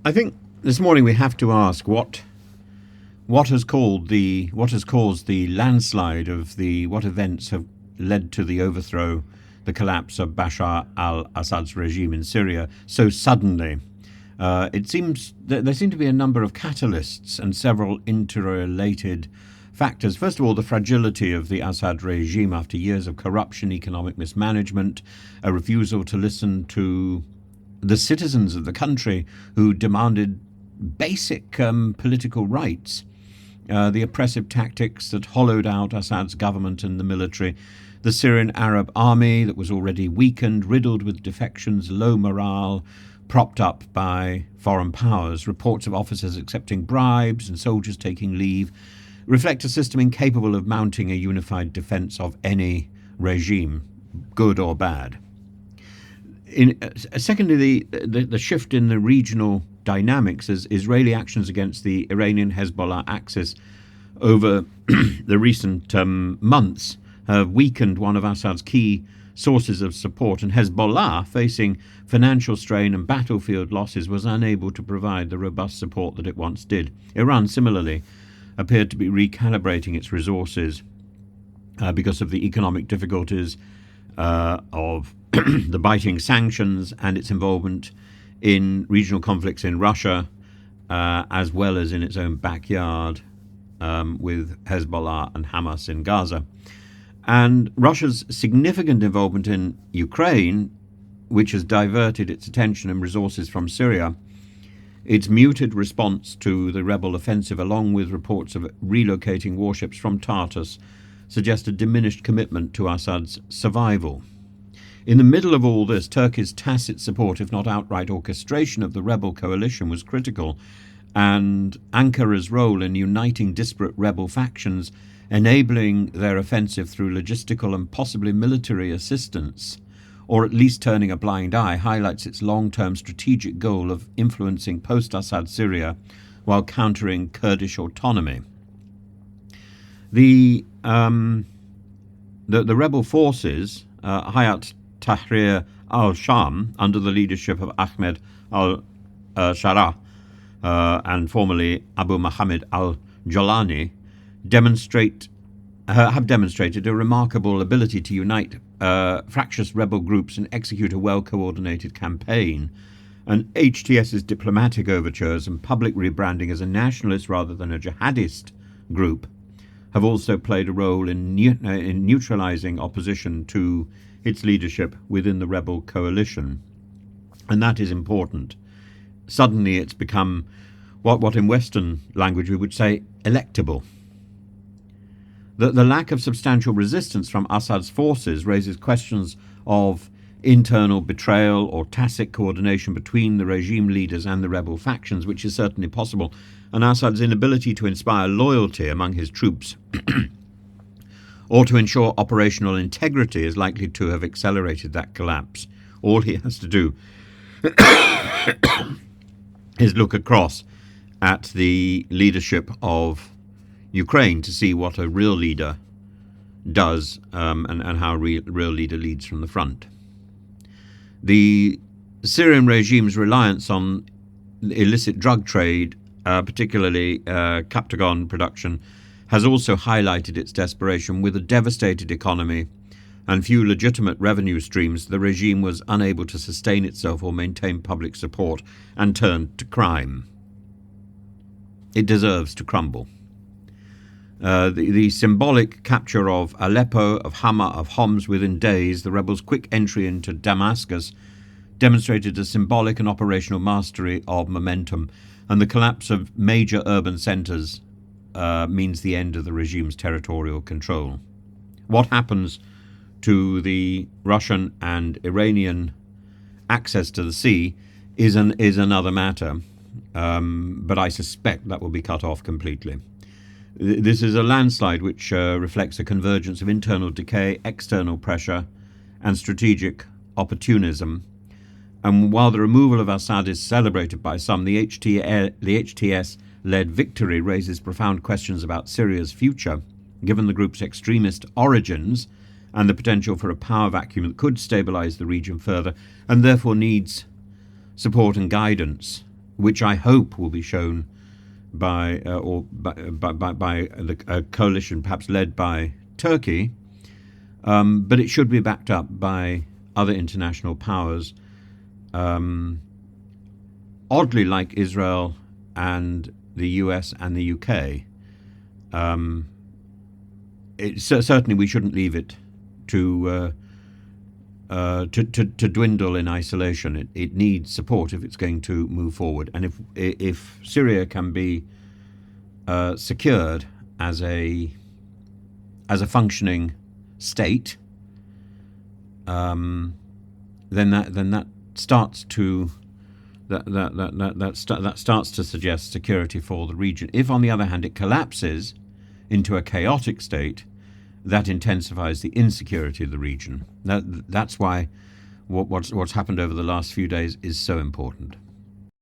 I think this morning we have to ask what has caused the landslide of what events have led to the overthrow, the collapse of Bashar al-Assad's regime in Syria so suddenly. It seems that there seem to be a number of catalysts and several interrelated factors. First of all, the fragility of the Assad regime after years of corruption, economic mismanagement, a refusal to listen to the citizens of the country who demanded basic political rights, the oppressive tactics that hollowed out Assad's government and the military, the Syrian Arab army that was already weakened, riddled with defections, low morale, propped up by foreign powers. Reports of officers accepting bribes and soldiers taking leave reflect a system incapable of mounting a unified defense of any regime, good or bad. Secondly, the shift in the regional dynamics as Israeli actions against the Iranian Hezbollah axis over the recent months have weakened one of Assad's key sources of support, and Hezbollah, facing financial strain and battlefield losses, was unable to provide the robust support that it once did. Iran, similarly, appeared to be recalibrating its resources because of the economic difficulties of the biting sanctions and its involvement in regional conflicts in Russia, as well as in its own backyard with Hezbollah and Hamas in Gaza. And Russia's significant involvement in Ukraine, which has diverted its attention and resources from Syria, its muted response to the rebel offensive, along with reports of relocating warships from Tartus, suggest a diminished commitment to Assad's survival. In the middle of all this, Turkey's tacit support, if not outright orchestration, of the rebel coalition was critical, and Ankara's role in uniting disparate rebel factions, enabling their offensive through logistical and possibly military assistance, or at least turning a blind eye, highlights its long-term strategic goal of influencing post-Assad Syria while countering Kurdish autonomy. The rebel forces, Hayat Tahrir al-Sham, under the leadership of Ahmed al-Shara and formerly Abu Muhammad al-Jalani, have demonstrated a remarkable ability to unite fractious rebel groups and execute a well-coordinated campaign. And HTS's diplomatic overtures and public rebranding as a nationalist rather than a jihadist group have also played a role in neutralizing opposition to its leadership within the rebel coalition. And that is important. Suddenly it's become what in Western language we would say electable. The lack of substantial resistance from Assad's forces raises questions of internal betrayal or tacit coordination between the regime leaders and the rebel factions, which is certainly possible, and Assad's inability to inspire loyalty among his troops or to ensure operational integrity is likely to have accelerated that collapse. All he has to do is look across at the leadership of Ukraine to see what a real leader does and how a real leader leads from the front. The Syrian regime's reliance on illicit drug trade, particularly Captagon production, has also highlighted its desperation. With a devastated economy and few legitimate revenue streams, the regime was unable to sustain itself or maintain public support and turned to crime. It deserves to crumble. The symbolic capture of Aleppo, of Hama, of Homs within days, the rebels' quick entry into Damascus, demonstrated a symbolic and operational mastery of momentum, and the collapse of major urban centres means the end of the regime's territorial control. What happens to the Russian and Iranian access to the sea is another matter, but I suspect that will be cut off completely. This is a landslide which reflects a convergence of internal decay, external pressure, and strategic opportunism. And while the removal of Assad is celebrated by some, the HTS-led victory raises profound questions about Syria's future, given the group's extremist origins and the potential for a power vacuum that could stabilize the region further, and therefore needs support and guidance which I hope will be shown by a coalition perhaps led by Turkey, but it should be backed up by other international powers, oddly like Israel and the US and the UK. Certainly we shouldn't leave it to dwindle in isolation. It needs support if it's going to move forward. And if Syria can be secured as a functioning state, then that starts to starts to suggest security for the region. If, on the other hand, it collapses into a chaotic state, that intensifies the insecurity of the region. That's why what's happened over the last few days is so important.